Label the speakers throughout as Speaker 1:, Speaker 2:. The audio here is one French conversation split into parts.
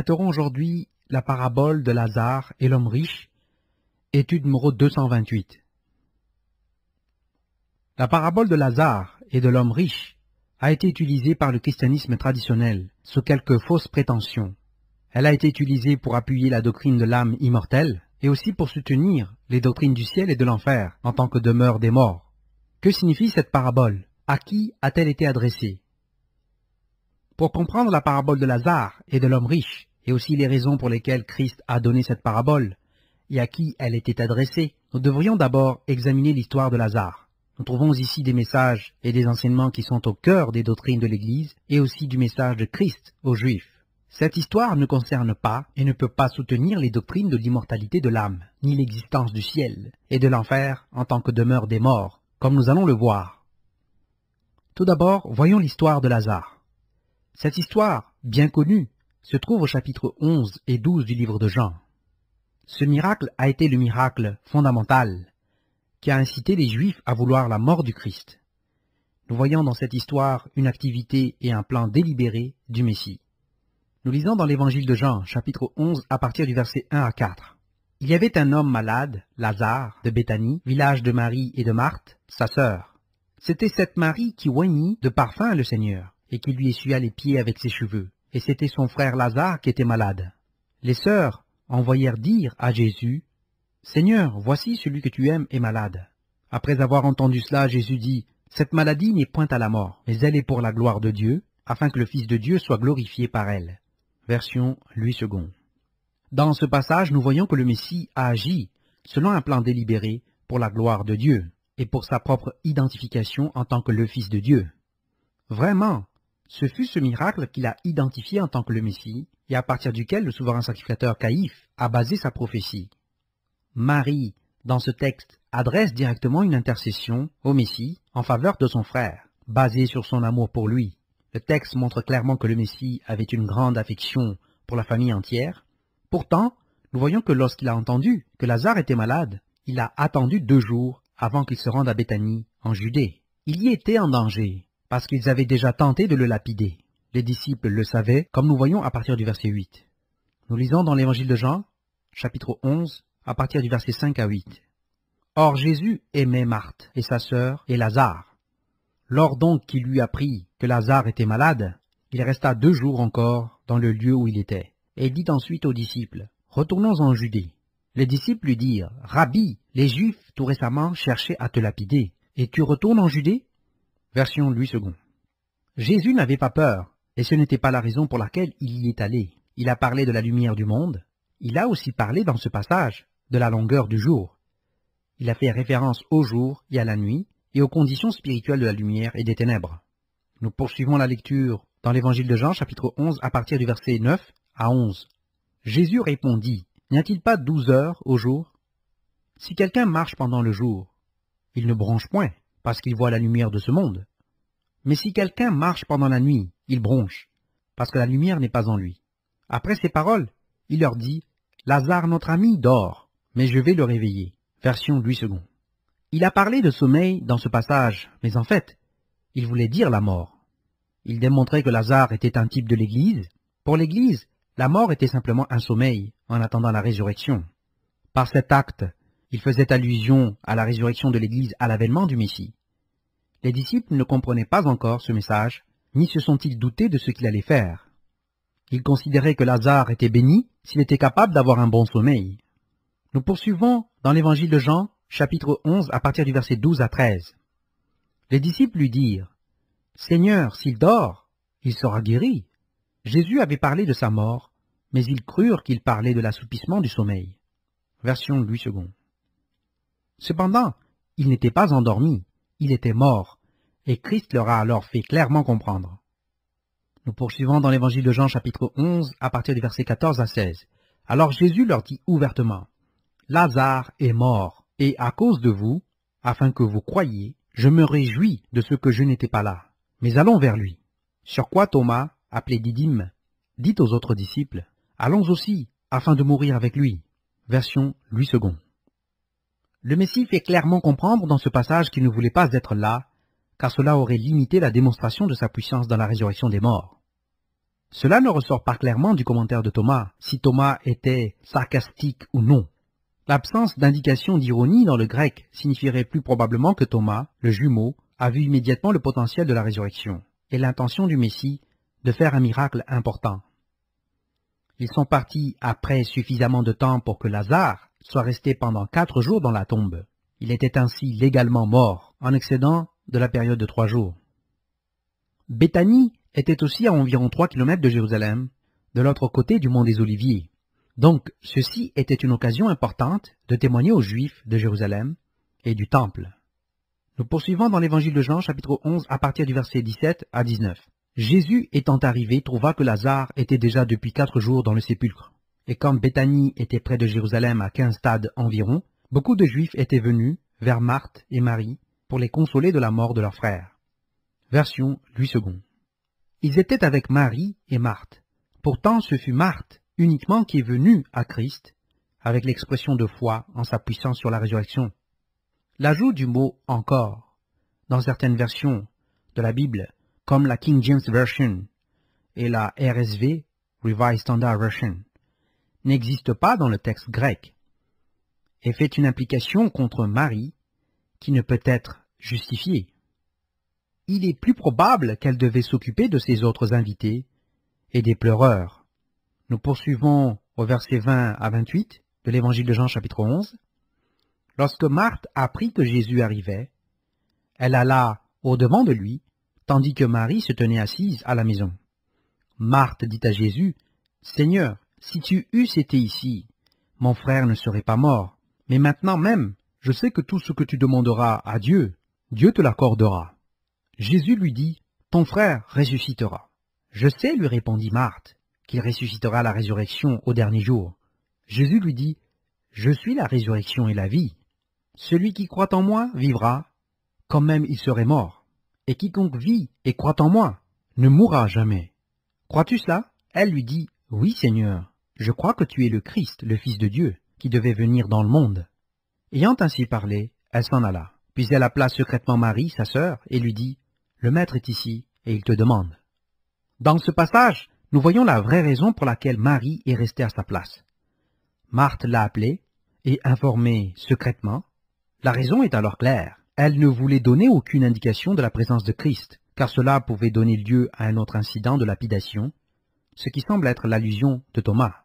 Speaker 1: traiterons aujourd'hui la parabole de Lazare et l'homme riche, étude numéro 228. La parabole de Lazare et de l'homme riche a été utilisée par le christianisme traditionnel sous quelques fausses prétentions. Elle a été utilisée pour appuyer la doctrine de l'âme immortelle et aussi pour soutenir les doctrines du ciel et de l'enfer en tant que demeure des morts. Que signifie cette parabole? À qui a-t-elle été adressée? Pour comprendre la parabole de Lazare et de l'homme riche, et aussi les raisons pour lesquelles Christ a donné cette parabole, et à qui elle était adressée, nous devrions d'abord examiner l'histoire de Lazare. Nous trouvons ici des messages et des enseignements qui sont au cœur des doctrines de l'Église, et aussi du message de Christ aux Juifs. Cette histoire ne concerne pas et ne peut pas soutenir les doctrines de l'immortalité de l'âme, ni l'existence du ciel et de l'enfer en tant que demeure des morts, comme nous allons le voir. Tout d'abord, voyons l'histoire de Lazare. Cette histoire, bien connue, se trouve au chapitre 11 et 12 du livre de Jean. Ce miracle a été le miracle fondamental qui a incité les Juifs à vouloir la mort du Christ. Nous voyons dans cette histoire une activité et un plan délibéré du Messie. Nous lisons dans l'évangile de Jean, chapitre 11, à partir du verset 1 à 4. Il y avait un homme malade, Lazare, de Béthanie, village de Marie et de Marthe, sa sœur. C'était cette Marie qui oignit de parfum le Seigneur, et qui lui essuya les pieds avec ses cheveux. Et c'était son frère Lazare qui était malade. Les sœurs envoyèrent dire à Jésus, « Seigneur, voici celui que tu aimes est malade. » Après avoir entendu cela, Jésus dit, « Cette maladie n'est point à la mort, mais elle est pour la gloire de Dieu, afin que le Fils de Dieu soit glorifié par elle. » Version Louis II. Dans ce passage, nous voyons que le Messie a agi selon un plan délibéré pour la gloire de Dieu et pour sa propre identification en tant que le Fils de Dieu. Vraiment, ce fut ce miracle qu'il a identifié en tant que le Messie et à partir duquel le souverain sacrificateur Caïphe a basé sa prophétie. Marie, dans ce texte, adresse directement une intercession au Messie en faveur de son frère, basée sur son amour pour lui. Le texte montre clairement que le Messie avait une grande affection pour la famille entière. Pourtant, nous voyons que lorsqu'il a entendu que Lazare était malade, il a attendu 2 jours avant qu'il se rende à Béthanie, en Judée. Il y était en danger, parce qu'ils avaient déjà tenté de le lapider. Les disciples le savaient, comme nous voyons à partir du verset 8. Nous lisons dans l'évangile de Jean, chapitre 11, à partir du verset 5 à 8. Or Jésus aimait Marthe et sa sœur et Lazare. Lors donc qu'il lui apprit que Lazare était malade, il resta 2 jours encore dans le lieu où il était, et dit ensuite aux disciples, « Retournons en Judée. » Les disciples lui dirent, « Rabbi, les Juifs tout récemment cherchaient à te lapider, et tu retournes en Judée ?» Version Louis II. Jésus n'avait pas peur, et ce n'était pas la raison pour laquelle il y est allé. Il a parlé de la lumière du monde. Il a aussi parlé dans ce passage de la longueur du jour. Il a fait référence au jour et à la nuit, et aux conditions spirituelles de la lumière et des ténèbres. Nous poursuivons la lecture dans l'évangile de Jean, chapitre 11, à partir du verset 9 à 11. Jésus répondit, « N'y a-t-il pas 12 heures au jour? Si quelqu'un marche pendant le jour, il ne bronche point, parce qu'il voit la lumière de ce monde. Mais si quelqu'un marche pendant la nuit, il bronche, parce que la lumière n'est pas en lui. » Après ces paroles, il leur dit, « Lazare, notre ami, dort, mais je vais le réveiller. » Version Louis II. Il a parlé de sommeil dans ce passage, mais en fait, il voulait dire la mort. Il démontrait que Lazare était un type de l'Église. Pour l'Église, la mort était simplement un sommeil en attendant la résurrection. Par cet acte, il faisait allusion à la résurrection de l'Église à l'avènement du Messie. Les disciples ne comprenaient pas encore ce message, ni se sont-ils doutés de ce qu'il allait faire. Ils considéraient que Lazare était béni s'il était capable d'avoir un bon sommeil. Nous poursuivons dans l'évangile de Jean, chapitre 11, à partir du verset 12 à 13. Les disciples lui dirent, « Seigneur, s'il dort, il sera guéri. » Jésus avait parlé de sa mort, mais ils crurent qu'il parlait de l'assoupissement du sommeil. Version Louis II. Cependant, il n'était pas endormi, il était mort, et Christ leur a alors fait clairement comprendre. Nous poursuivons dans l'évangile de Jean, chapitre 11, à partir du verset 14 à 16. Alors Jésus leur dit ouvertement, « Lazare est mort, et à cause de vous, afin que vous croyiez, je me réjouis de ce que je n'étais pas là. Mais allons vers lui. » Sur quoi Thomas, appelé Didyme, dit aux autres disciples, « Allons aussi, afin de mourir avec lui. » Version Louis II. Le Messie fait clairement comprendre dans ce passage qu'il ne voulait pas être là, car cela aurait limité la démonstration de sa puissance dans la résurrection des morts. Cela ne ressort pas clairement du commentaire de Thomas, si Thomas était sarcastique ou non. L'absence d'indication d'ironie dans le grec signifierait plus probablement que Thomas, le jumeau, a vu immédiatement le potentiel de la résurrection et l'intention du Messie de faire un miracle important. Ils sont partis après suffisamment de temps pour que Lazare soit resté pendant 4 jours dans la tombe. Il était ainsi légalement mort, en excédant de la période de 3 jours. Béthanie était aussi à environ 3 kilomètres de Jérusalem, de l'autre côté du mont des Oliviers. Donc, ceci était une occasion importante de témoigner aux Juifs de Jérusalem et du Temple. Nous poursuivons dans l'évangile de Jean, chapitre 11, à partir du verset 17 à 19. Jésus étant arrivé trouva que Lazare était déjà depuis 4 jours dans le sépulcre. Et comme Béthanie était près de Jérusalem à 15 stades environ, beaucoup de Juifs étaient venus vers Marthe et Marie pour les consoler de la mort de leur frère. Version Louis II. Ils étaient avec Marie et Marthe. Pourtant ce fut Marthe uniquement qui est venue à Christ avec l'expression de foi en sa puissance sur la résurrection. L'ajout du mot « encore » dans certaines versions de la Bible, comme la King James Version et la RSV, Revised Standard Version, n'existe pas dans le texte grec et fait une implication contre Marie qui ne peut être justifiée. Il est plus probable qu'elle devait s'occuper de ses autres invités et des pleureurs. Nous poursuivons au verset 20 à 28 de l'évangile de Jean chapitre 11. Lorsque Marthe apprit que Jésus arrivait, elle alla au-devant de lui, tandis que Marie se tenait assise à la maison. Marthe dit à Jésus, « Seigneur, si tu eusses été ici, mon frère ne serait pas mort. Mais maintenant même, je sais que tout ce que tu demanderas à Dieu, Dieu te l'accordera. » Jésus lui dit, « Ton frère ressuscitera. » « Je sais, lui répondit Marthe, qu'il ressuscitera à la résurrection au dernier jour. » Jésus lui dit, « Je suis la résurrection et la vie. Celui qui croit en moi vivra, quand même il serait mort. Et quiconque vit et croit en moi ne mourra jamais. Crois-tu cela ?» Elle lui dit, « Oui, Seigneur, je crois que tu es le Christ, le Fils de Dieu, qui devait venir dans le monde. » Ayant ainsi parlé, elle s'en alla. Puis elle appela secrètement Marie, sa sœur, et lui dit, « Le Maître est ici, et il te demande. » Dans ce passage, nous voyons la vraie raison pour laquelle Marie est restée à sa place. Marthe l'a appelée et informée secrètement. La raison est alors claire. Elle ne voulait donner aucune indication de la présence de Christ, car cela pouvait donner lieu à un autre incident de lapidation, ce qui semble être l'allusion de Thomas.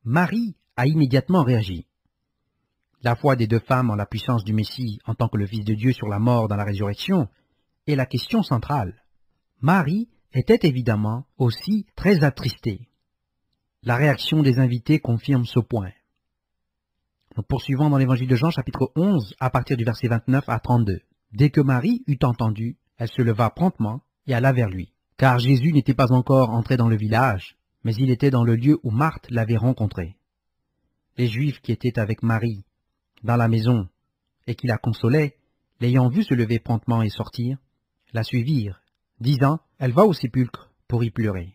Speaker 1: Marie a immédiatement réagi. La foi des 2 femmes en la puissance du Messie en tant que le Fils de Dieu sur la mort dans la résurrection est la question centrale. Marie était évidemment aussi très attristée. La réaction des invités confirme ce point. Nous poursuivons dans l'évangile de Jean, chapitre 11, à partir du verset 29 à 32. Dès que Marie eut entendu, elle se leva promptement et alla vers lui. Car Jésus n'était pas encore entré dans le village, mais il était dans le lieu où Marthe l'avait rencontré. Les Juifs qui étaient avec Marie dans la maison et qui la consolaient, l'ayant vue se lever promptement et sortir, la suivirent, disant, elle va au sépulcre pour y pleurer.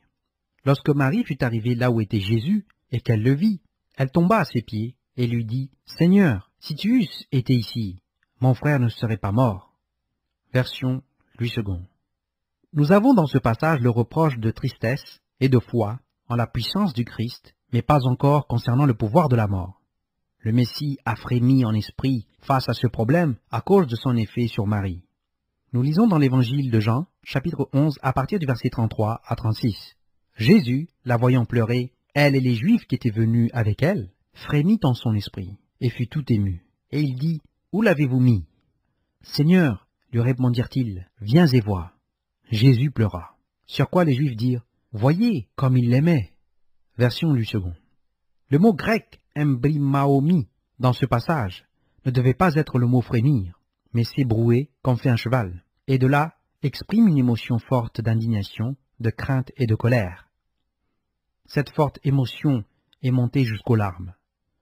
Speaker 1: Lorsque Marie fut arrivée là où était Jésus, et qu'elle le vit, elle tomba à ses pieds et lui dit, « Seigneur, si tu eusses été ici, mon frère ne serait pas mort. » Version Louis II. Nous avons dans ce passage le reproche de tristesse et de foi en la puissance du Christ, mais pas encore concernant le pouvoir de la mort. Le Messie a frémi en esprit face à ce problème à cause de son effet sur Marie. Nous lisons dans l'évangile de Jean, chapitre 11, à partir du verset 33 à 36. Jésus, la voyant pleurer, elle et les Juifs qui étaient venus avec elle, frémit en son esprit, et fut tout ému. Et il dit, « Où l'avez-vous mis ?»« Seigneur, lui répondirent-ils, viens et vois. » Jésus pleura. Sur quoi les Juifs dirent, « Voyez comme il l'aimait. » Version Louis II. Le mot grec « embrimaomi » dans ce passage ne devait pas être le mot frémir, mais s'ébrouer comme fait un cheval, et de là exprime une émotion forte d'indignation, de crainte et de colère. Cette forte émotion est montée jusqu'aux larmes.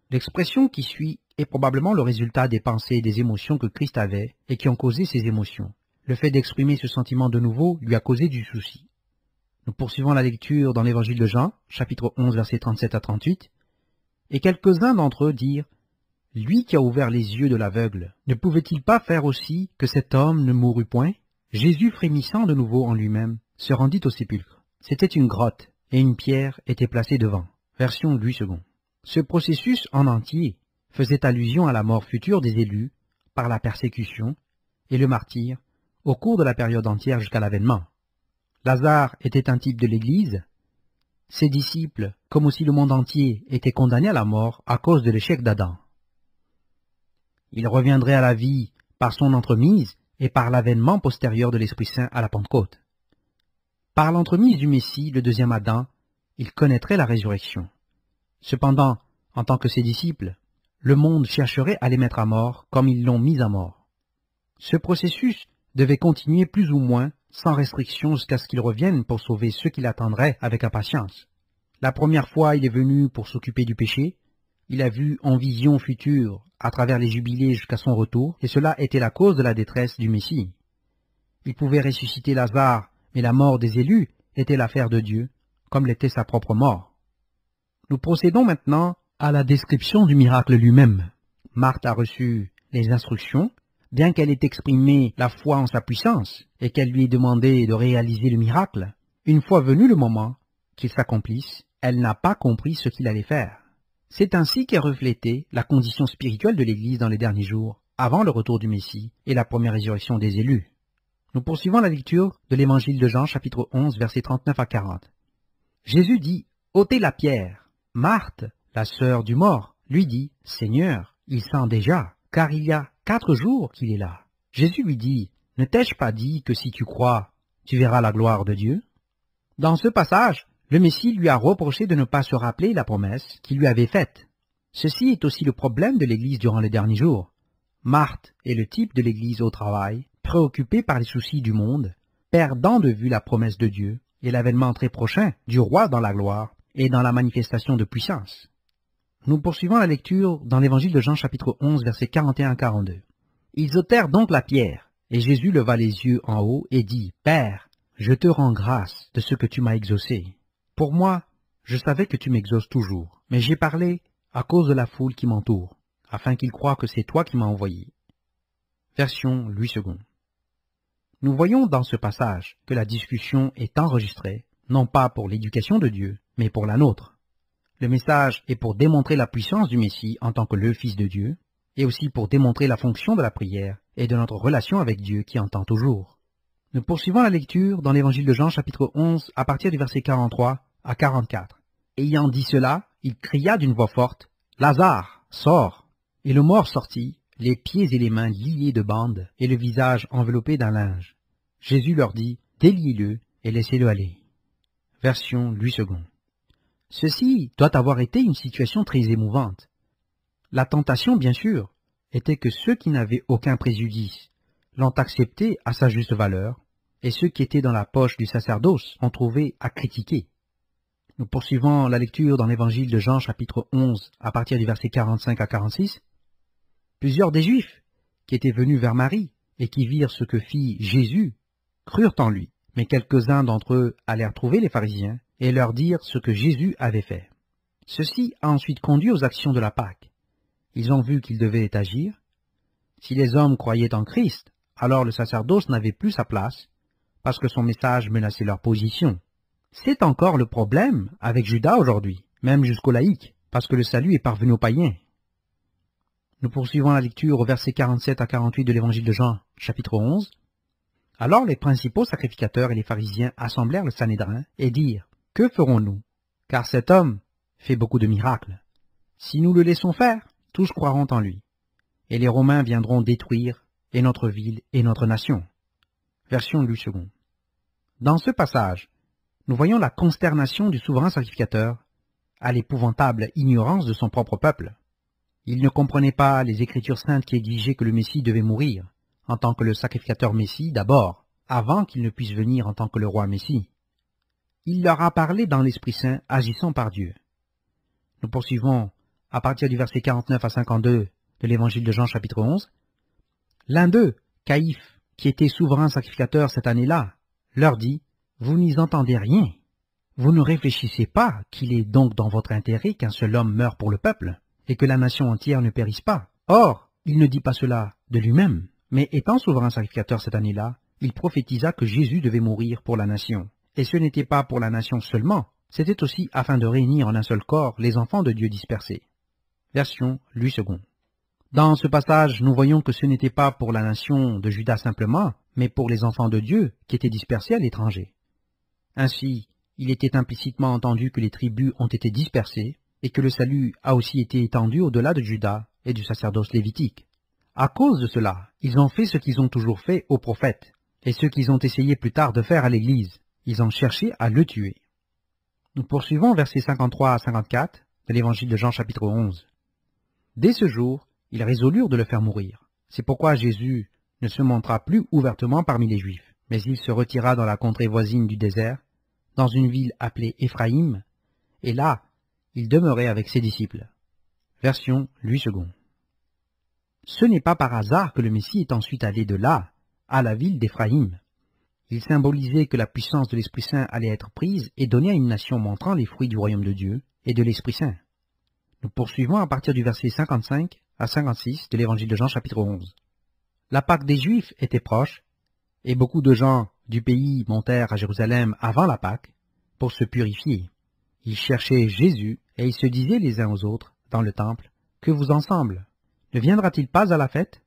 Speaker 1: L'expression qui suit est probablement le résultat des pensées et des émotions que Christ avait et qui ont causé ces émotions. Le fait d'exprimer ce sentiment de nouveau lui a causé du souci. Nous poursuivons la lecture dans l'évangile de Jean, chapitre 11, versets 37 à 38, et quelques-uns d'entre eux dirent, « Lui qui a ouvert les yeux de l'aveugle, ne pouvait-il pas faire aussi que cet homme ne mourût point ?» Jésus, frémissant de nouveau en lui-même, se rendit au sépulcre. C'était une grotte et une pierre était placée devant. Version Louis II. Ce processus en entier faisait allusion à la mort future des élus par la persécution et le martyre au cours de la période entière jusqu'à l'avènement. Lazare était un type de l'Église. Ses disciples, comme aussi le monde entier, étaient condamnés à la mort à cause de l'échec d'Adam. Il reviendrait à la vie par son entremise et par l'avènement postérieur de l'Esprit Saint à la Pentecôte. Par l'entremise du Messie, le deuxième Adam, il connaîtrait la résurrection. Cependant, en tant que ses disciples, le monde chercherait à les mettre à mort comme ils l'ont mis à mort. Ce processus devait continuer plus ou moins sans restriction jusqu'à ce qu'il revienne pour sauver ceux qui l'attendraient avec impatience. La première fois, il est venu pour s'occuper du péché. Il a vu en vision future, à travers les jubilés jusqu'à son retour, et cela était la cause de la détresse du Messie. Il pouvait ressusciter Lazare, mais la mort des élus était l'affaire de Dieu, comme l'était sa propre mort. Nous procédons maintenant à la description du miracle lui-même. Marthe a reçu les instructions, bien qu'elle ait exprimé la foi en sa puissance et qu'elle lui ait demandé de réaliser le miracle. Une fois venu le moment qu'il s'accomplisse, elle n'a pas compris ce qu'il allait faire. C'est ainsi qu'est reflétée la condition spirituelle de l'Église dans les derniers jours, avant le retour du Messie et la première résurrection des élus. Nous poursuivons la lecture de l'Évangile de Jean, chapitre 11, versets 39 à 40. Jésus dit, « ôtez la pierre. » Marthe, la sœur du mort, lui dit, « Seigneur, il sent déjà, car il y a 4 jours qu'il est là. » Jésus lui dit, « Ne t'ai-je pas dit que si tu crois, tu verras la gloire de Dieu ?» Dans ce passage, le Messie lui a reproché de ne pas se rappeler la promesse qu'il lui avait faite. Ceci est aussi le problème de l'Église durant les derniers jours. Marthe est le type de l'Église au travail, préoccupée par les soucis du monde, perdant de vue la promesse de Dieu et l'avènement très prochain du roi dans la gloire et dans la manifestation de puissance. Nous poursuivons la lecture dans l'Évangile de Jean chapitre 11, versets 41 à 42. Ils ôtèrent donc la pierre, et Jésus leva les yeux en haut et dit, « Père, je te rends grâce de ce que tu m'as exaucé. Pour moi, je savais que tu m'exauces toujours, mais j'ai parlé à cause de la foule qui m'entoure, afin qu'ils croient que c'est toi qui m'as envoyé. » Version Louis II. Nous voyons dans ce passage que la discussion est enregistrée, non pas pour l'éducation de Dieu, mais pour la nôtre. Le message est pour démontrer la puissance du Messie en tant que le Fils de Dieu, et aussi pour démontrer la fonction de la prière et de notre relation avec Dieu qui entend toujours. Nous poursuivons la lecture dans l'Évangile de Jean chapitre 11 à partir du verset 43 à 44. Ayant dit cela, il cria d'une voix forte, « Lazare, sors !» Et le mort sortit, les pieds et les mains liés de bandes et le visage enveloppé d'un linge. Jésus leur dit, « Déliez-le et laissez-le aller. » Version Louis II. Ceci doit avoir été une situation très émouvante. La tentation, bien sûr, était que ceux qui n'avaient aucun préjudice l'ont accepté à sa juste valeur, et ceux qui étaient dans la poche du sacerdoce ont trouvé à critiquer. Nous poursuivons la lecture dans l'Évangile de Jean chapitre 11 à partir du verset 45 à 46. Plusieurs des Juifs qui étaient venus vers Marie et qui virent ce que fit Jésus crurent en lui, mais quelques-uns d'entre eux allèrent trouver les pharisiens et leur dire ce que Jésus avait fait. Ceci a ensuite conduit aux actions de la Pâque. Ils ont vu qu'ils devaient agir. Si les hommes croyaient en Christ, alors le sacerdoce n'avait plus sa place, parce que son message menaçait leur position. C'est encore le problème avec Judas aujourd'hui, même jusqu'aux laïcs, parce que le salut est parvenu aux païens. Nous poursuivons la lecture au verset 47 à 48 de l'Évangile de Jean, chapitre 11. Alors les principaux sacrificateurs et les pharisiens assemblèrent le Sanhédrin et dirent, « Que ferons-nous? Car cet homme fait beaucoup de miracles. Si nous le laissons faire, tous croiront en lui. Et les Romains viendront détruire et notre ville et notre nation. » Version Louis II. Dans ce passage, nous voyons la consternation du souverain sacrificateur à l'épouvantable ignorance de son propre peuple. Il ne comprenait pas les Écritures saintes qui exigeaient que le Messie devait mourir, en tant que le sacrificateur Messie d'abord, avant qu'il ne puisse venir en tant que le roi Messie. Il leur a parlé dans l'Esprit Saint, agissant par Dieu. Nous poursuivons à partir du verset 49 à 52 de l'Évangile de Jean chapitre 11. L'un d'eux, Caïphe, qui était souverain sacrificateur cette année-là, leur dit, « Vous n'y entendez rien. Vous ne réfléchissez pas qu'il est donc dans votre intérêt qu'un seul homme meure pour le peuple, et que la nation entière ne périsse pas. Or, il ne dit pas cela de lui-même, mais étant souverain sacrificateur cette année-là, il prophétisa que Jésus devait mourir pour la nation, Et ce n'était pas pour la nation seulement, c'était aussi afin de réunir en un seul corps les enfants de Dieu dispersés. Version Louis II. Dans ce passage, nous voyons que ce n'était pas pour la nation de Juda simplement, mais pour les enfants de Dieu qui étaient dispersés à l'étranger. Ainsi, il était implicitement entendu que les tribus ont été dispersées et que le salut a aussi été étendu au-delà de Juda et du sacerdoce lévitique. À cause de cela, ils ont fait ce qu'ils ont toujours fait aux prophètes et ce qu'ils ont essayé plus tard de faire à l'Église. Ils ont cherché à le tuer. Nous poursuivons versets 53 à 54 de l'évangile de Jean chapitre 11. Dès ce jour, ils résolurent de le faire mourir. C'est pourquoi Jésus ne se montra plus ouvertement parmi les Juifs, mais il se retira dans la contrée voisine du désert, dans une ville appelée Éphraïm, et là, il demeurait avec ses disciples. Version Louis II. Ce n'est pas par hasard que le Messie est ensuite allé de là, à la ville d'Éphraïm. Il symbolisait que la puissance de l'Esprit Saint allait être prise et donnée à une nation montrant les fruits du royaume de Dieu et de l'Esprit Saint. Nous poursuivons à partir du verset 55 à 56 de l'évangile de Jean chapitre 11. La Pâque des Juifs était proche, et beaucoup de gens du pays montèrent à Jérusalem avant la Pâque pour se purifier. Ils cherchaient Jésus et ils se disaient les uns aux autres dans le temple, « Que vous ensemble, ne viendra-t-il pas à la fête ?»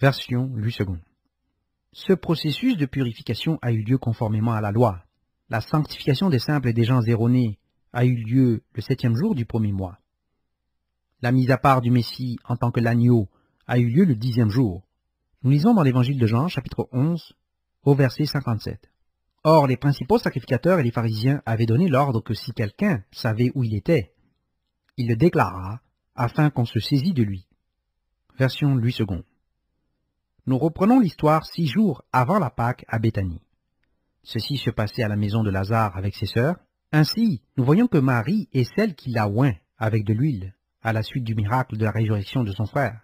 Speaker 1: Version Louis II. Ce processus de purification a eu lieu conformément à la loi. La sanctification des simples et des gens erronés a eu lieu le 7e jour du premier mois. La mise à part du Messie en tant que l'agneau a eu lieu le 10e jour. Nous lisons dans l'évangile de Jean, chapitre 11, au verset 57. Or, les principaux sacrificateurs et les pharisiens avaient donné l'ordre que si quelqu'un savait où il était, il le déclarât afin qu'on se saisît de lui. Version Louis II. Nous reprenons l'histoire 6 jours avant la Pâque à Béthanie. Ceci se passait à la maison de Lazare avec ses sœurs. Ainsi, nous voyons que Marie est celle qui l'a oint avec de l'huile, à la suite du miracle de la résurrection de son frère.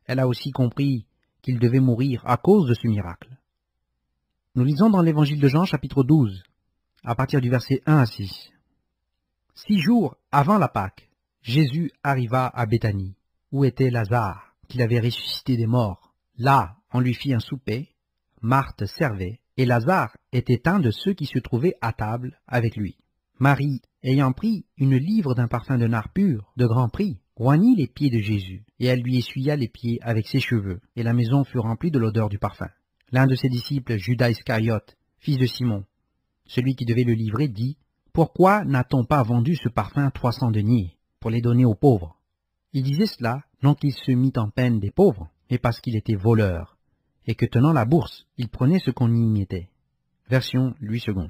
Speaker 1: Elle a aussi compris qu'il devait mourir à cause de ce miracle. Nous lisons dans l'évangile de Jean, chapitre 12, à partir du verset 1 à 6. 6 jours avant la Pâque, Jésus arriva à Béthanie, où était Lazare, qu'il avait ressuscité des morts. Là, on lui fit un souper, Marthe servait, et Lazare était un de ceux qui se trouvaient à table avec lui. Marie, ayant pris une livre d'un parfum de nard pur, de grand prix, oignit les pieds de Jésus, et elle lui essuya les pieds avec ses cheveux, et la maison fut remplie de l'odeur du parfum. L'un de ses disciples, Judas Iscariote, fils de Simon, celui qui devait le livrer, dit « Pourquoi n'a-t-on pas vendu ce parfum 300 deniers pour les donner aux pauvres ?» Il disait cela, non qu'il se mit en peine des pauvres, mais parce qu'il était voleur, et que tenant la bourse, il prenait ce qu'on y mettait. Version Louis II.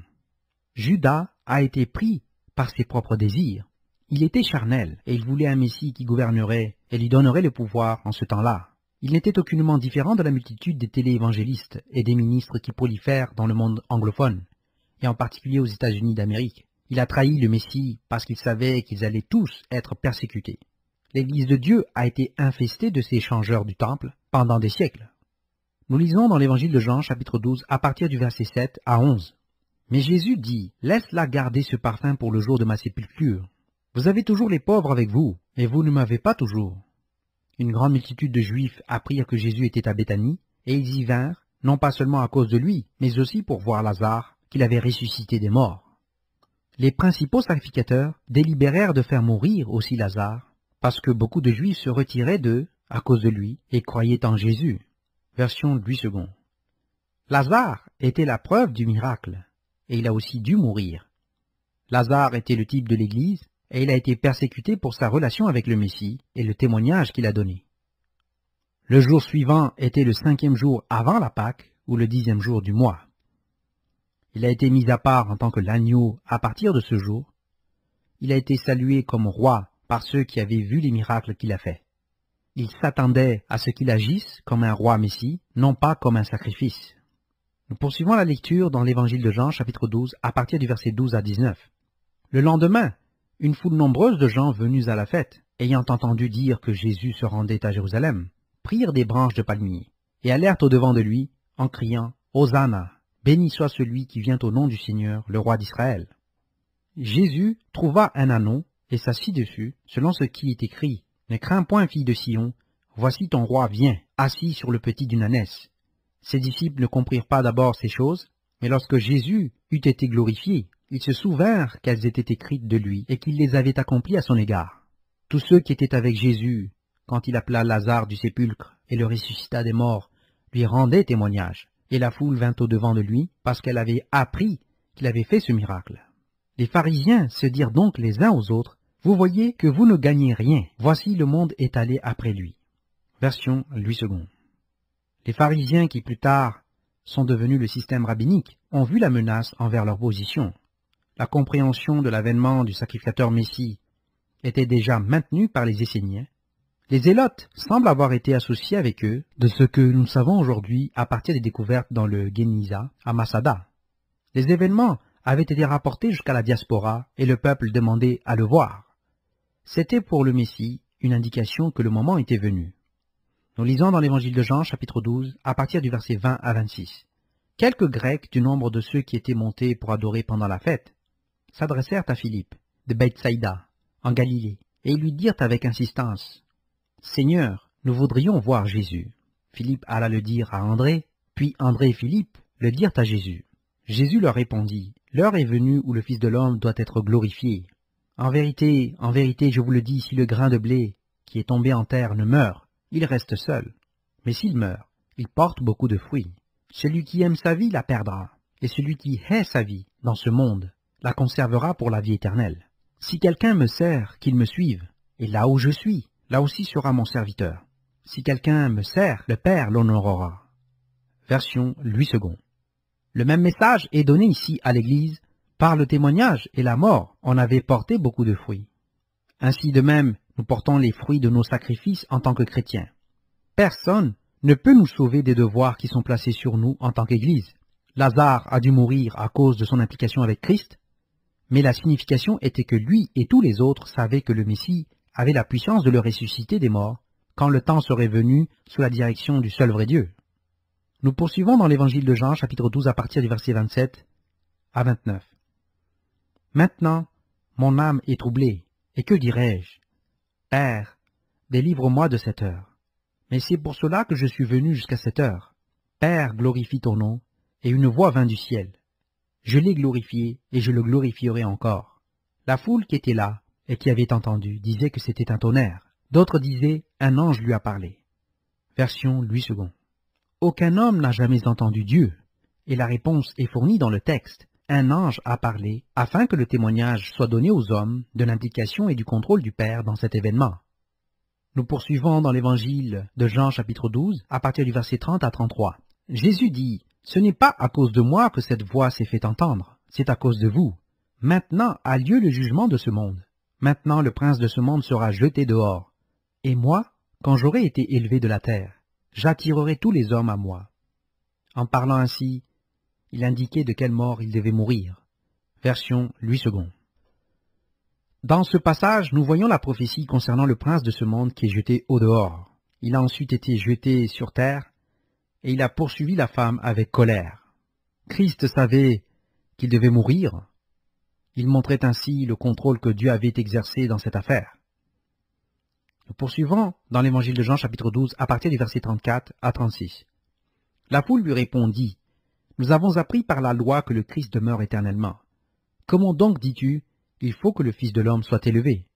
Speaker 1: Judas a été pris par ses propres désirs. Il était charnel, et il voulait un Messie qui gouvernerait et lui donnerait le pouvoir en ce temps-là. Il n'était aucunement différent de la multitude des téléévangélistes et des ministres qui prolifèrent dans le monde anglophone, et en particulier aux États-Unis d'Amérique. Il a trahi le Messie parce qu'il savait qu'ils allaient tous être persécutés. L'Église de Dieu a été infestée de ces changeurs du temple pendant des siècles. Nous lisons dans l'évangile de Jean, chapitre 12, à partir du verset 7 à 11. Mais Jésus dit, « Laisse-la garder ce parfum pour le jour de ma sépulture. Vous avez toujours les pauvres avec vous, et vous ne m'avez pas toujours. » Une grande multitude de Juifs apprirent que Jésus était à Béthanie, et ils y vinrent, non pas seulement à cause de lui, mais aussi pour voir Lazare, qu'il avait ressuscité des morts. Les principaux sacrificateurs délibérèrent de faire mourir aussi Lazare, parce que beaucoup de Juifs se retiraient d'eux à cause de lui et croyaient en Jésus. Version Louis II. Lazare était la preuve du miracle, et il a aussi dû mourir. Lazare était le type de l'Église, et il a été persécuté pour sa relation avec le Messie et le témoignage qu'il a donné. Le jour suivant était le 5e jour avant la Pâque, ou le 10e jour du mois. Il a été mis à part en tant que l'agneau à partir de ce jour. Il a été salué comme roi par ceux qui avaient vu les miracles qu'il a faits. Ils s'attendaient à ce qu'il agisse comme un roi Messie, non pas comme un sacrifice. Nous poursuivons la lecture dans l'évangile de Jean, chapitre 12, à partir du verset 12 à 19. Le lendemain, une foule nombreuse de gens venus à la fête, ayant entendu dire que Jésus se rendait à Jérusalem, prirent des branches de palmier et allèrent au-devant de lui en criant « Hosanna, béni soit celui qui vient au nom du Seigneur, le roi d'Israël. » Jésus trouva un ânon et s'assit dessus, selon ce qui est écrit. Ne crains point, fille de Sion, voici ton roi vient, assis sur le petit d'une ânesse. Ses disciples ne comprirent pas d'abord ces choses, Mais lorsque Jésus eut été glorifié, ils se souvinrent qu'elles étaient écrites de lui et qu'il les avait accomplies à son égard. Tous ceux qui étaient avec Jésus, quand il appela Lazare du sépulcre et le ressuscita des morts, lui rendaient témoignage, et la foule vint au-devant de lui parce qu'elle avait appris qu'il avait fait ce miracle. Les pharisiens se dirent donc les uns aux autres, « Vous voyez que vous ne gagnez rien, voici le monde est allé après lui. » Version Louis II. Les pharisiens qui plus tard sont devenus le système rabbinique ont vu la menace envers leur position. La compréhension de l'avènement du sacrificateur Messie était déjà maintenue par les Esséniens. Les Zélotes semblent avoir été associés avec eux de ce que nous savons aujourd'hui à partir des découvertes dans le Guéniza à Masada. Les événements avaient été rapportés jusqu'à la diaspora et le peuple demandait à le voir. C'était pour le Messie une indication que le moment était venu. Nous lisons dans l'évangile de Jean, chapitre 12, à partir du verset 20 à 26. Quelques Grecs du nombre de ceux qui étaient montés pour adorer pendant la fête s'adressèrent à Philippe, de Bethsaïda, en Galilée, et ils lui dirent avec insistance, « Seigneur, nous voudrions voir Jésus. » Philippe alla le dire à André, puis André et Philippe le dirent à Jésus. Jésus leur répondit, « L'heure est venue où le Fils de l'homme doit être glorifié. En vérité, je vous le dis, si le grain de blé qui est tombé en terre ne meurt, il reste seul. Mais s'il meurt, il porte beaucoup de fruits. Celui qui aime sa vie la perdra, et celui qui hait sa vie dans ce monde la conservera pour la vie éternelle. Si quelqu'un me sert, qu'il me suive, et là où je suis, là aussi sera mon serviteur. Si quelqu'un me sert, le Père l'honorera. » Version Louis II. Le même message est donné ici à l'Église. Par le témoignage et la mort, on avait porté beaucoup de fruits. Ainsi de même, nous portons les fruits de nos sacrifices en tant que chrétiens. Personne ne peut nous sauver des devoirs qui sont placés sur nous en tant qu'Église. Lazare a dû mourir à cause de son implication avec Christ, mais la signification était que lui et tous les autres savaient que le Messie avait la puissance de le ressusciter des morts quand le temps serait venu sous la direction du seul vrai Dieu. Nous poursuivons dans l'évangile de Jean, chapitre 12, à partir du verset 27 à 29. « Maintenant, mon âme est troublée, et que dirai-je? Père, délivre-moi de cette heure. Mais c'est pour cela que je suis venu jusqu'à cette heure. Père, glorifie ton nom. » Et une voix vint du ciel. Je l'ai glorifié, et je le glorifierai encore. La foule qui était là, et qui avait entendu, disait que c'était un tonnerre. D'autres disaient, un ange lui a parlé. Version Louis II. Aucun homme n'a jamais entendu Dieu. Et la réponse est fournie dans le texte. Un ange a parlé, afin que le témoignage soit donné aux hommes de l'implication et du contrôle du Père dans cet événement. Nous poursuivons dans l'évangile de Jean chapitre 12, à partir du verset 30 à 33. Jésus dit, « Ce n'est pas à cause de moi que cette voix s'est fait entendre, c'est à cause de vous. Maintenant a lieu le jugement de ce monde. Maintenant le prince de ce monde sera jeté dehors. Et moi, quand j'aurai été élevé de la terre, j'attirerai tous les hommes à moi. » En parlant ainsi, il indiquait de quelle mort il devait mourir. Version Louis II. Dans ce passage, nous voyons la prophétie concernant le prince de ce monde qui est jeté au dehors. Il a ensuite été jeté sur terre, et il a poursuivi la femme avec colère. Christ savait qu'il devait mourir. Il montrait ainsi le contrôle que Dieu avait exercé dans cette affaire. Nous poursuivons dans l'évangile de Jean chapitre 12 à partir du verset 34 à 36. La foule lui répondit, « Nous avons appris par la loi que le Christ demeure éternellement. Comment donc dis-tu, il faut que le Fils de l'homme soit élevé?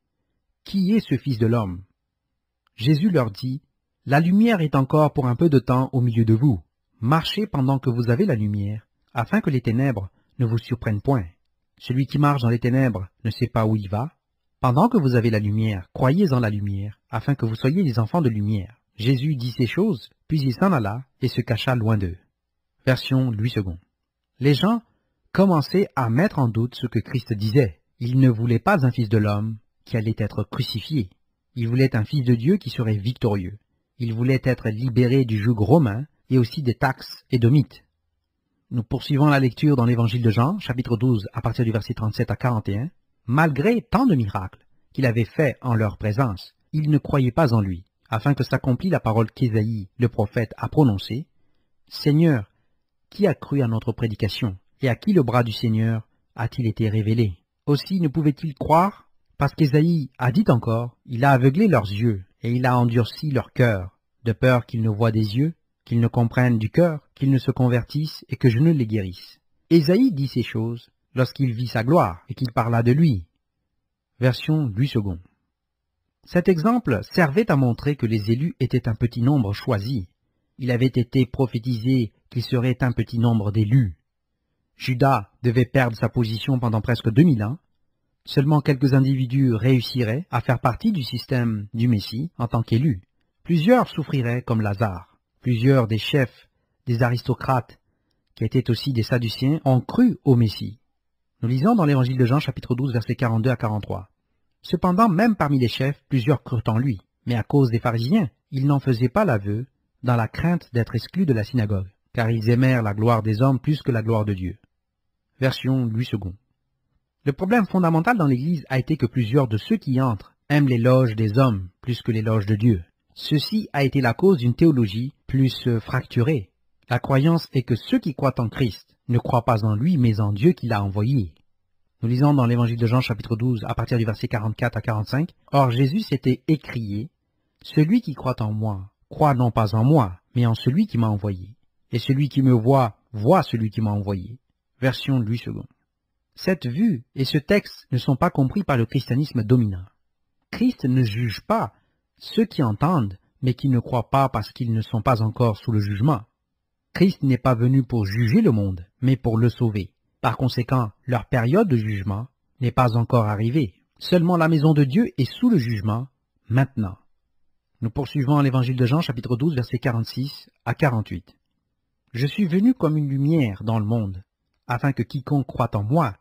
Speaker 1: Qui est ce Fils de l'homme? » Jésus leur dit, « La lumière est encore pour un peu de temps au milieu de vous. Marchez pendant que vous avez la lumière, afin que les ténèbres ne vous surprennent point. Celui qui marche dans les ténèbres ne sait pas où il va. Pendant que vous avez la lumière, croyez en la lumière, afin que vous soyez des enfants de lumière. » Jésus dit ces choses, puis il s'en alla et se cacha loin d'eux. Version Louis II. Les gens commençaient à mettre en doute ce que Christ disait. Il ne voulait pas un fils de l'homme qui allait être crucifié. Il voulait un fils de Dieu qui serait victorieux. Il voulait être libéré du joug romain et aussi des taxes édomites. Nous poursuivons la lecture dans l'évangile de Jean, chapitre 12, à partir du verset 37 à 41. Malgré tant de miracles qu'il avait faits en leur présence, ils ne croyaient pas en lui, afin que s'accomplît la parole qu'Ésaïe, le prophète, a prononcée. « Seigneur, qui a cru à notre prédication, et à qui le bras du Seigneur a-t-il été révélé? Aussi ne pouvaient-ils croire, parce qu'Ésaïe a dit encore, il a aveuglé leurs yeux, et il a endurci leur cœur, de peur qu'ils ne voient des yeux, qu'ils ne comprennent du cœur, qu'ils ne se convertissent et que je ne les guérisse. Ésaïe dit ces choses lorsqu'il vit sa gloire et qu'il parla de lui. Version Louis II. Cet exemple servait à montrer que les élus étaient un petit nombre choisi. Il avait été prophétisé qu'il serait un petit nombre d'élus. Judas devait perdre sa position pendant presque 2000 ans. Seulement quelques individus réussiraient à faire partie du système du Messie en tant qu'élus. Plusieurs souffriraient comme Lazare. Plusieurs des chefs, des aristocrates, qui étaient aussi des Sadduciens, ont cru au Messie. Nous lisons dans l'évangile de Jean, chapitre 12, versets 42 à 43. Cependant, même parmi les chefs, plusieurs crurent en lui. Mais à cause des pharisiens, ils n'en faisaient pas l'aveu, dans la crainte d'être exclus de la synagogue, car ils aimèrent la gloire des hommes plus que la gloire de Dieu. Version Louis II. Le problème fondamental dans l'Église a été que plusieurs de ceux qui entrent aiment l'éloge des hommes plus que l'éloge de Dieu. Ceci a été la cause d'une théologie plus fracturée. La croyance est que ceux qui croient en Christ ne croient pas en lui, mais en Dieu qui l'a envoyé. Nous lisons dans l'évangile de Jean, chapitre 12, à partir du verset 44 à 45. « Or Jésus s'était écrié, « Celui qui croit en moi, croit non pas en moi, mais en celui qui m'a envoyé. Et celui qui me voit, voit celui qui m'a envoyé. » Version Louis II. Cette vue et ce texte ne sont pas compris par le christianisme dominant. Christ ne juge pas ceux qui entendent, mais qui ne croient pas parce qu'ils ne sont pas encore sous le jugement. Christ n'est pas venu pour juger le monde, mais pour le sauver. Par conséquent, leur période de jugement n'est pas encore arrivée. Seulement la maison de Dieu est sous le jugement, maintenant. Nous poursuivons l'évangile de Jean, chapitre 12, versets 46 à 48. « Je suis venu comme une lumière dans le monde, afin que quiconque croit en moi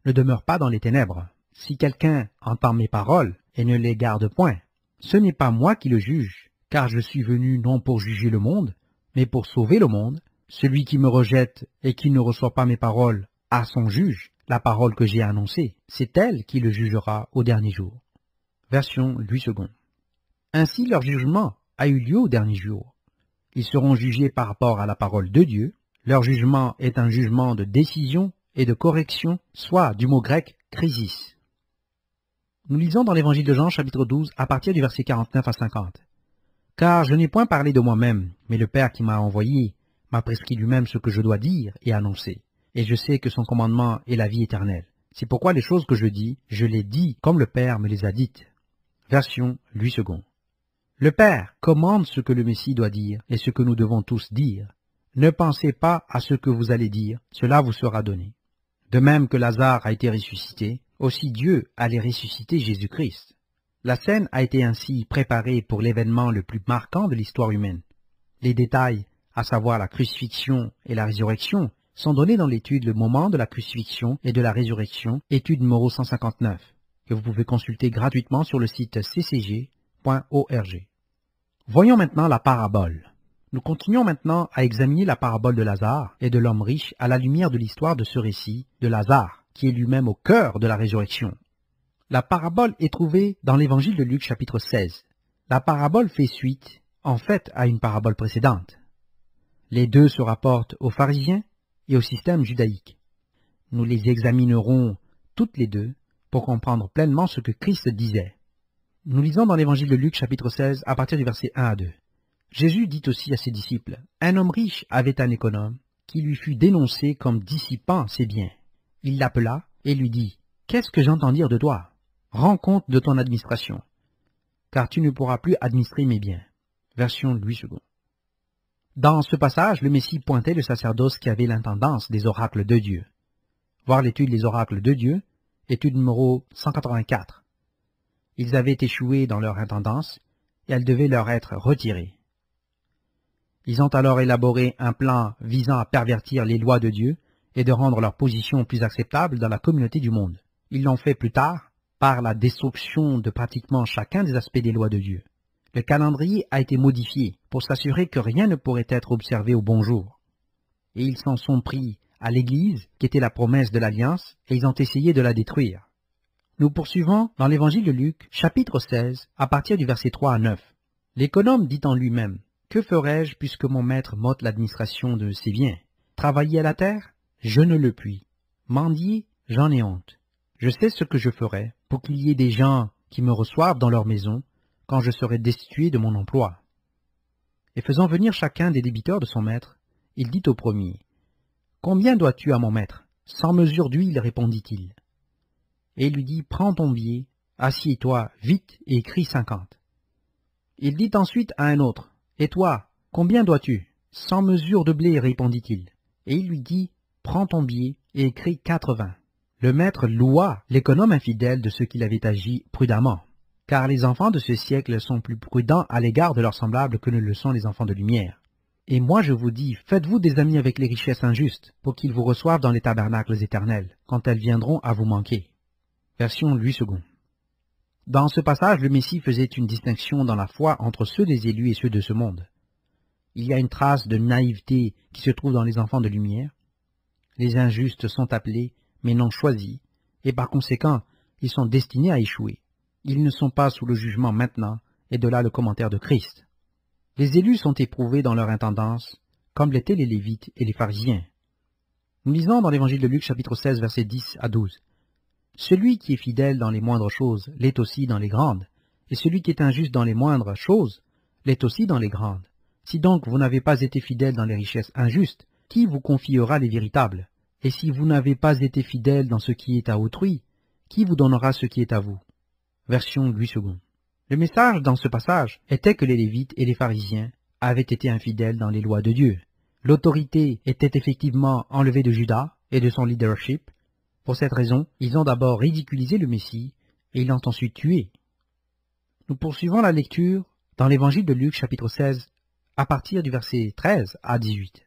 Speaker 1: ne demeure pas dans les ténèbres. Si quelqu'un entend mes paroles et ne les garde point, ce n'est pas moi qui le juge, car je suis venu non pour juger le monde, mais pour sauver le monde. Celui qui me rejette et qui ne reçoit pas mes paroles à son juge, la parole que j'ai annoncée, c'est elle qui le jugera au dernier jour. » Version Louis II. Ainsi leur jugement a eu lieu au dernier jour. Ils seront jugés par rapport à la parole de Dieu. Leur jugement est un jugement de décision et de correction, soit du mot grec « krisis ». Nous lisons dans l'évangile de Jean, chapitre 12, à partir du verset 49 à 50. « Car je n'ai point parlé de moi-même, mais le Père qui m'a envoyé m'a prescrit lui-même ce que je dois dire et annoncer. Et je sais que son commandement est la vie éternelle. C'est pourquoi les choses que je les dis comme le Père me les a dites. » Version Louis II. Le Père commande ce que le Messie doit dire et ce que nous devons tous dire. Ne pensez pas à ce que vous allez dire, cela vous sera donné. De même que Lazare a été ressuscité, aussi Dieu allait ressusciter Jésus-Christ. La scène a été ainsi préparée pour l'événement le plus marquant de l'histoire humaine. Les détails, à savoir la crucifixion et la résurrection, sont donnés dans l'étude Le moment de la crucifixion et de la résurrection, étude numéro 159, que vous pouvez consulter gratuitement sur le site ccg.org. Voyons maintenant la parabole. Nous continuons maintenant à examiner la parabole de Lazare et de l'homme riche à la lumière de l'histoire de ce récit de Lazare, qui est lui-même au cœur de la résurrection. La parabole est trouvée dans l'évangile de Luc chapitre 16. La parabole fait suite, en fait, à une parabole précédente. Les deux se rapportent aux pharisiens et au système judaïque. Nous les examinerons toutes les deux pour comprendre pleinement ce que Christ disait. Nous lisons dans l'évangile de Luc chapitre 16 à partir du verset 1 à 2. Jésus dit aussi à ses disciples, « Un homme riche avait un économe qui lui fut dénoncé comme dissipant ses biens. Il l'appela et lui dit, « Qu'est-ce que j'entends dire de toi? Rends compte de ton administration, car tu ne pourras plus administrer mes biens. » Version Louis II. Dans ce passage, le Messie pointait le sacerdoce qui avait l'intendance des oracles de Dieu. Voir l'étude des oracles de Dieu, étude numéro 184. Ils avaient échoué dans leur intendance et elle devait leur être retirée. Ils ont alors élaboré un plan visant à pervertir les lois de Dieu et de rendre leur position plus acceptable dans la communauté du monde. Ils l'ont fait plus tard par la destruction de pratiquement chacun des aspects des lois de Dieu. Le calendrier a été modifié pour s'assurer que rien ne pourrait être observé au bon jour. Et ils s'en sont pris à l'Église, qui était la promesse de l'Alliance, et ils ont essayé de la détruire. Nous poursuivons dans l'évangile de Luc, chapitre 16, à partir du verset 3 à 9. L'économe dit en lui-même, « Que ferai-je puisque mon maître m'ôte l'administration de ses biens? Travailler à la terre? Je ne le puis. Mendier? J'en ai honte. Je sais ce que je ferai pour qu'il y ait des gens qui me reçoivent dans leur maison quand je serai destitué de mon emploi. » Et faisant venir chacun des débiteurs de son maître, il dit au premier, Combien dois-tu à mon maître? 100 mesures d'huile, répondit-il. Et il lui dit, prends ton billet, assieds-toi vite et écris 50. Il dit ensuite à un autre, et toi, combien dois-tu? 100 mesures de blé, répondit-il. Et il lui dit, prends ton billet et écris 80. Le maître loua l'économe infidèle de ce qu'il avait agi prudemment, car les enfants de ce siècle sont plus prudents à l'égard de leurs semblables que ne le sont les enfants de lumière. Et moi je vous dis, faites-vous des amis avec les richesses injustes, pour qu'ils vous reçoivent dans les tabernacles éternels, quand elles viendront à vous manquer. Version Louis II. Dans ce passage, le Messie faisait une distinction dans la foi entre ceux des élus et ceux de ce monde. Il y a une trace de naïveté qui se trouve dans les enfants de lumière. Les injustes sont appelés, mais non choisis, et par conséquent, ils sont destinés à échouer. Ils ne sont pas sous le jugement maintenant, et de là le commentaire de Christ. Les élus sont éprouvés dans leur intendance, comme l'étaient les Lévites et les pharisiens. Nous lisons dans l'évangile de Luc, chapitre 16, versets 10 à 12. Celui qui est fidèle dans les moindres choses l'est aussi dans les grandes, et celui qui est injuste dans les moindres choses l'est aussi dans les grandes. Si donc vous n'avez pas été fidèle dans les richesses injustes, qui vous confiera les véritables? Et si vous n'avez pas été fidèle dans ce qui est à autrui, qui vous donnera ce qui est à vous? Version Louis II. Le message dans ce passage était que les Lévites et les pharisiens avaient été infidèles dans les lois de Dieu. L'autorité était effectivement enlevée de Judas et de son leadership. Pour cette raison, ils ont d'abord ridiculisé le Messie et ils l'ont ensuite tué. Nous poursuivons la lecture dans l'évangile de Luc chapitre 16 à partir du verset 13 à 18.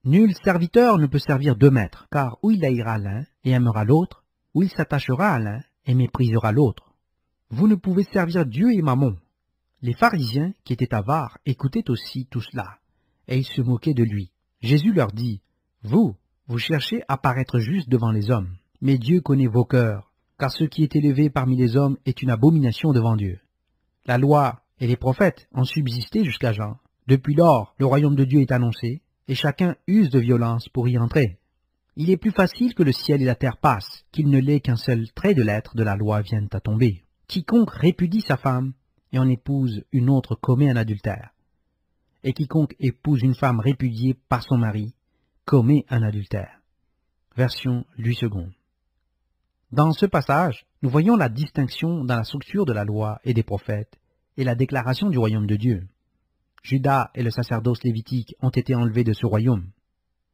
Speaker 1: Nul serviteur ne peut servir deux maîtres, car ou il haïra l'un et aimera l'autre, ou il s'attachera à l'un et méprisera l'autre. Vous ne pouvez servir Dieu et Mammon. Les pharisiens, qui étaient avares, écoutaient aussi tout cela, et ils se moquaient de lui. Jésus leur dit, « Vous cherchez à paraître justes devant les hommes, mais Dieu connaît vos cœurs, car ce qui est élevé parmi les hommes est une abomination devant Dieu. La loi et les prophètes ont subsisté jusqu'à Jean. Depuis lors, le royaume de Dieu est annoncé, et chacun use de violence pour y entrer. Il est plus facile que le ciel et la terre passent, qu'il ne l'est qu'un seul trait de lettre de la loi vienne à tomber. Quiconque répudie sa femme et en épouse une autre commet un adultère. Et quiconque épouse une femme répudiée par son mari commet un adultère. » Version Louis II. Dans ce passage, nous voyons la distinction dans la structure de la loi et des prophètes et la déclaration du royaume de Dieu. Judas et le sacerdoce lévitique ont été enlevés de ce royaume.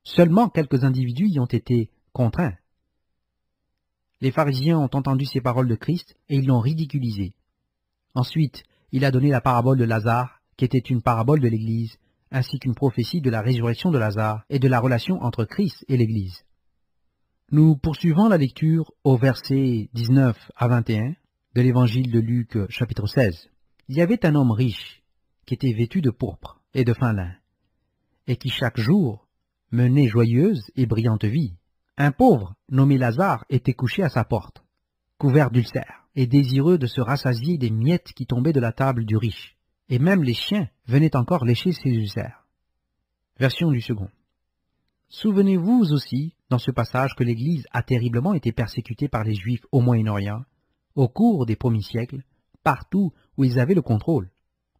Speaker 1: Seulement quelques individus y ont été contraints. Les pharisiens ont entendu ces paroles de Christ et ils l'ont ridiculisé. Ensuite, il a donné la parabole de Lazare, qui était une parabole de l'Église, ainsi qu'une prophétie de la résurrection de Lazare et de la relation entre Christ et l'Église. Nous poursuivons la lecture au verset 19 à 21 de l'évangile de Luc, chapitre 16. Il y avait un homme riche qui était vêtu de pourpre et de fin lin, et qui chaque jour menait joyeuse et brillante vie. Un pauvre, nommé Lazare, était couché à sa porte, couvert d'ulcères, et désireux de se rassasier des miettes qui tombaient de la table du riche. Et même les chiens venaient encore lécher ses ulcères. Version du second. Souvenez-vous aussi, dans ce passage, que l'Église a terriblement été persécutée par les Juifs au Moyen-Orient, au cours des premiers siècles, partout où ils avaient le contrôle.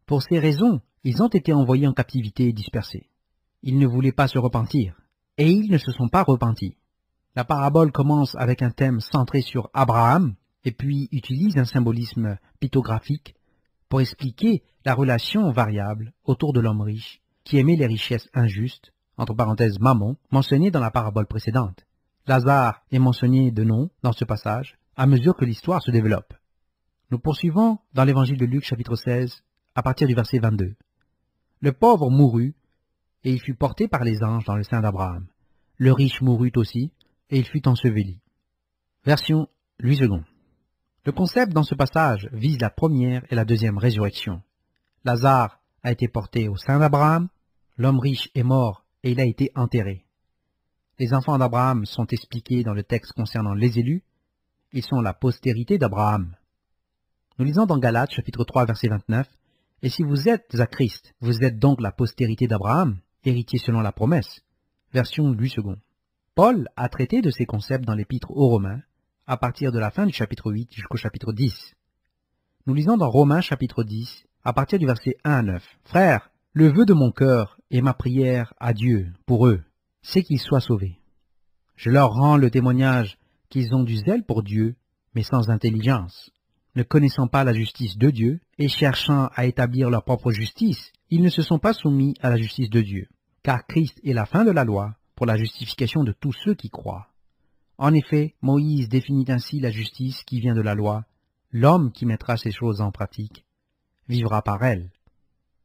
Speaker 1: Pour ces raisons, ils ont été envoyés en captivité et dispersés. Ils ne voulaient pas se repentir, et ils ne se sont pas repentis. La parabole commence avec un thème centré sur Abraham, et puis utilise un symbolisme pictographique pour expliquer la relation variable autour de l'homme riche, qui aimait les richesses injustes, entre parenthèses Mammon, mentionnées dans la parabole précédente. Lazare est mentionné de nom dans ce passage, à mesure que l'histoire se développe. Nous poursuivons dans l'évangile de Luc, chapitre 16, à partir du verset 22. Le pauvre mourut, et il fut porté par les anges dans le sein d'Abraham. Le riche mourut aussi, et il fut enseveli. Version Louis II. Le concept dans ce passage vise la première et la deuxième résurrection. Lazare a été porté au sein d'Abraham, l'homme riche est mort et il a été enterré. Les enfants d'Abraham sont expliqués dans le texte concernant les élus, ils sont la postérité d'Abraham. Nous lisons dans Galates chapitre 3 verset 29, « Et si vous êtes à Christ, vous êtes donc la postérité d'Abraham, héritier selon la promesse. » Version Louis II. Paul a traité de ces concepts dans l'épître aux Romains, à partir de la fin du chapitre 8 jusqu'au chapitre 10. Nous lisons dans Romains chapitre 10, à partir du verset 1 à 9. « Frères, le vœu de mon cœur et ma prière à Dieu pour eux, c'est qu'ils soient sauvés. Je leur rends le témoignage qu'ils ont du zèle pour Dieu, mais sans intelligence. Ne connaissant pas la justice de Dieu et cherchant à établir leur propre justice, ils ne se sont pas soumis à la justice de Dieu, car Christ est la fin de la loi pour la justification de tous ceux qui croient. En effet, Moïse définit ainsi la justice qui vient de la loi. L'homme qui mettra ces choses en pratique vivra par elles.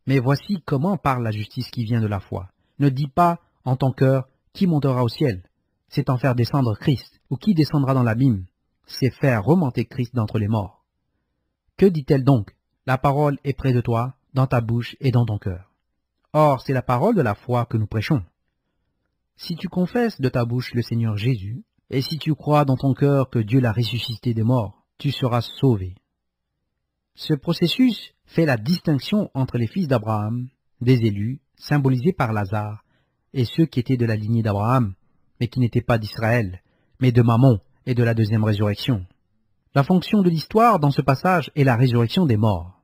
Speaker 1: Mais voici comment parle la justice qui vient de la foi. Ne dis pas en ton cœur qui montera au ciel. C'est en faire descendre Christ, ou qui descendra dans l'abîme. C'est faire remonter Christ d'entre les morts. Que dit-elle donc? La parole est près de toi, dans ta bouche et dans ton cœur. Or, c'est la parole de la foi que nous prêchons. Si tu confesses de ta bouche le Seigneur Jésus, et si tu crois dans ton cœur que Dieu l'a ressuscité des morts, tu seras sauvé. Ce processus fait la distinction entre les fils d'Abraham, des élus, symbolisés par Lazare, et ceux qui étaient de la lignée d'Abraham, mais qui n'étaient pas d'Israël, mais de Mammon et de la deuxième résurrection. La fonction de l'histoire dans ce passage est la résurrection des morts.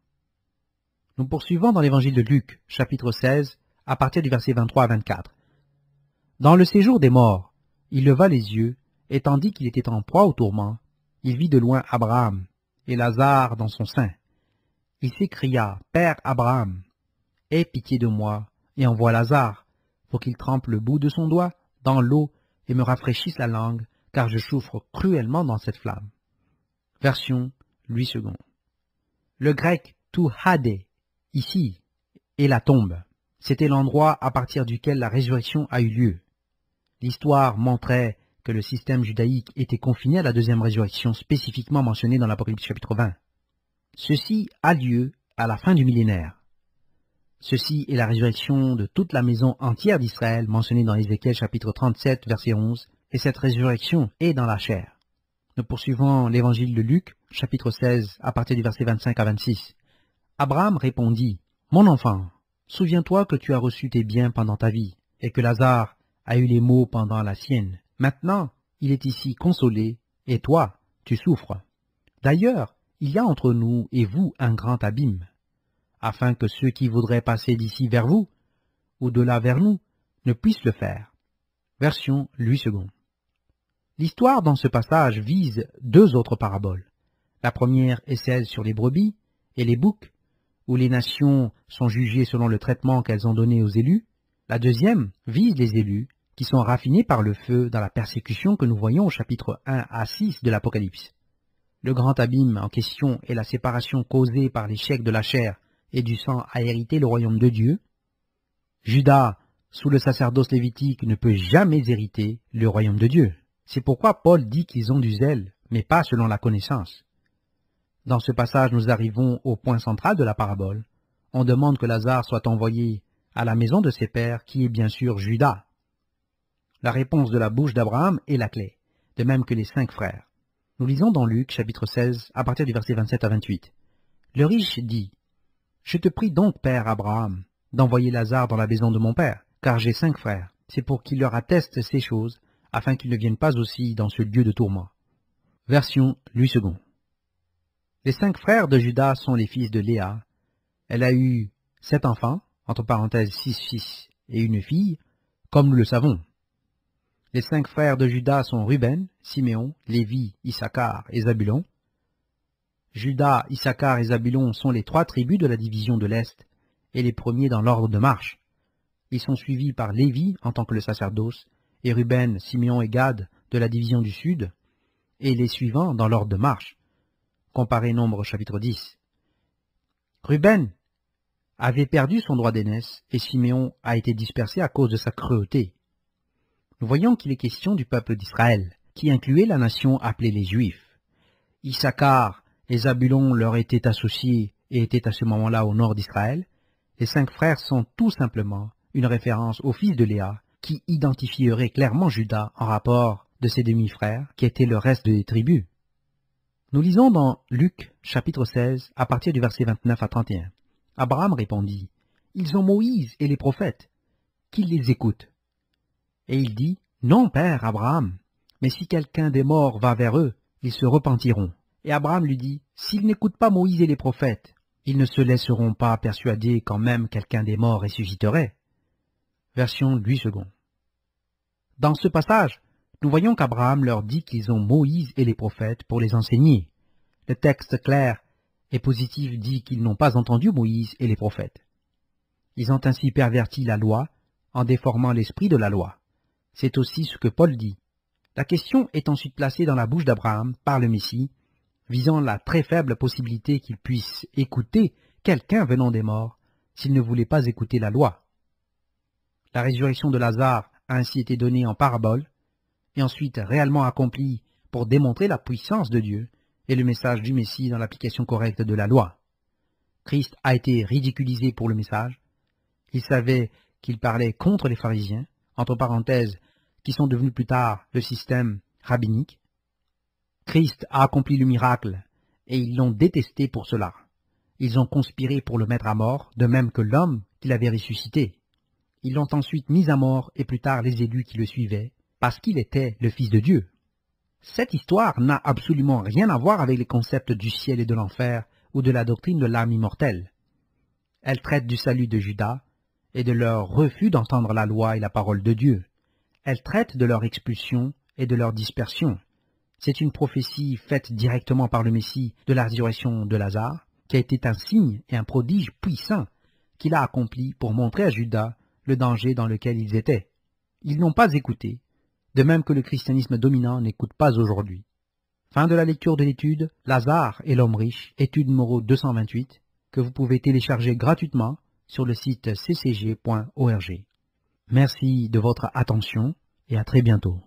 Speaker 1: Nous poursuivons dans l'évangile de Luc, chapitre 16, à partir du verset 23 à 24. Dans le séjour des morts, il leva les yeux, et tandis qu'il était en proie au tourment, il vit de loin Abraham et Lazare dans son sein. Il s'écria, « Père Abraham, aie pitié de moi, et envoie Lazare, pour qu'il trempe le bout de son doigt dans l'eau et me rafraîchisse la langue, car je souffre cruellement dans cette flamme. » Version Louis II. Le grec « to hade » ici est la tombe. C'était l'endroit à partir duquel la résurrection a eu lieu. L'histoire montrait que le système judaïque était confiné à la deuxième résurrection spécifiquement mentionnée dans l'Apocalypse chapitre 20. Ceci a lieu à la fin du millénaire. Ceci est la résurrection de toute la maison entière d'Israël mentionnée dans Ézéchiel chapitre 37 verset 11, et cette résurrection est dans la chair. Nous poursuivons l'évangile de Luc chapitre 16 à partir du verset 25 à 26. Abraham répondit, « Mon enfant, souviens-toi que tu as reçu tes biens pendant ta vie, et que Lazare a eu les maux pendant la sienne. Maintenant, il est ici consolé, et toi, tu souffres. D'ailleurs, il y a entre nous et vous un grand abîme, afin que ceux qui voudraient passer d'ici vers vous, ou de là vers nous, ne puissent le faire. » Version Louis II. L'histoire dans ce passage vise deux autres paraboles. La première est celle sur les brebis et les boucs, où les nations sont jugées selon le traitement qu'elles ont donné aux élus. La deuxième vise les élus, qui sont raffinés par le feu dans la persécution que nous voyons au chapitre 1 à 6 de l'Apocalypse. Le grand abîme en question est la séparation causée par l'échec de la chair et du sang à hériter le royaume de Dieu. Judas, sous le sacerdoce lévitique, ne peut jamais hériter le royaume de Dieu. C'est pourquoi Paul dit qu'ils ont du zèle, mais pas selon la connaissance. Dans ce passage, nous arrivons au point central de la parabole. On demande que Lazare soit envoyé à la maison de ses pères, qui est bien sûr Judas. La réponse de la bouche d'Abraham est la clé, de même que les 5 frères. Nous lisons dans Luc, chapitre 16, à partir du verset 27 à 28. Le riche dit, « Je te prie donc, père Abraham, d'envoyer Lazare dans la maison de mon père, car j'ai 5 frères. C'est pour qu'il leur atteste ces choses, afin qu'ils ne viennent pas aussi dans ce lieu de tourment. » Version Louis II. Les 5 frères de Judas sont les fils de Léa. Elle a eu 7 enfants, entre parenthèses 6 fils et une fille, comme nous le savons. Les 5 frères de Judas sont Ruben, Siméon, Lévi, Issachar et Zabulon. Judas, Issachar et Zabulon sont les 3 tribus de la division de l'Est, et les premiers dans l'ordre de marche. Ils sont suivis par Lévi en tant que le sacerdoce, et Ruben, Siméon et Gad de la division du Sud, et les suivants dans l'ordre de marche. Comparez Nombre chapitre 10. Ruben avait perdu son droit d'aînesse, et Siméon a été dispersé à cause de sa cruauté. Nous voyons qu'il est question du peuple d'Israël, qui incluait la nation appelée les Juifs. Issachar et Zabulon leur étaient associés et étaient à ce moment-là au nord d'Israël. Les 5 frères sont tout simplement une référence au fils de Léa, qui identifierait clairement Judas en rapport de ses demi-frères, qui étaient le reste des tribus. Nous lisons dans Luc, chapitre 16, à partir du verset 29 à 31. Abraham répondit, « Ils ont Moïse et les prophètes, qu'ils les écoutent. » Et il dit, « Non, père Abraham, mais si quelqu'un des morts va vers eux, ils se repentiront. » Et Abraham lui dit, « S'ils n'écoutent pas Moïse et les prophètes, ils ne se laisseront pas persuader quand même quelqu'un des morts ressusciterait. » Version Louis II. Dans ce passage, Nous voyons qu'Abraham leur dit qu'ils ont Moïse et les prophètes pour les enseigner. Le texte clair et positif dit qu'ils n'ont pas entendu Moïse et les prophètes. Ils ont ainsi perverti la loi en déformant l'esprit de la loi. C'est aussi ce que Paul dit. La question est ensuite placée dans la bouche d'Abraham par le Messie, visant la très faible possibilité qu'il puisse écouter quelqu'un venant des morts s'il ne voulait pas écouter la loi. La résurrection de Lazare a ainsi été donnée en parabole et ensuite réellement accomplie pour démontrer la puissance de Dieu et le message du Messie dans l'application correcte de la loi. Christ a été ridiculisé pour le message. Il savait qu'il parlait contre les pharisiens, entre parenthèses, qui sont devenus plus tard le système rabbinique. Christ a accompli le miracle et ils l'ont détesté pour cela. Ils ont conspiré pour le mettre à mort, de même que l'homme qu'il avait ressuscité. Ils l'ont ensuite mis à mort et plus tard les élus qui le suivaient, parce qu'il était le Fils de Dieu. Cette histoire n'a absolument rien à voir avec les concepts du ciel et de l'enfer ou de la doctrine de l'âme immortelle. Elle traite du salut de Judas et de leur refus d'entendre la loi et la parole de Dieu. Elle traite de leur expulsion et de leur dispersion. C'est une prophétie faite directement par le Messie de la résurrection de Lazare, qui a été un signe et un prodige puissant qu'il a accompli pour montrer à Judas le danger dans lequel ils étaient. Ils n'ont pas écouté, de même que le christianisme dominant n'écoute pas aujourd'hui. Fin de la lecture de l'étude Lazare et l'homme riche, étude numéro 228, que vous pouvez télécharger gratuitement sur le site ccg.org. Merci de votre attention et à très bientôt.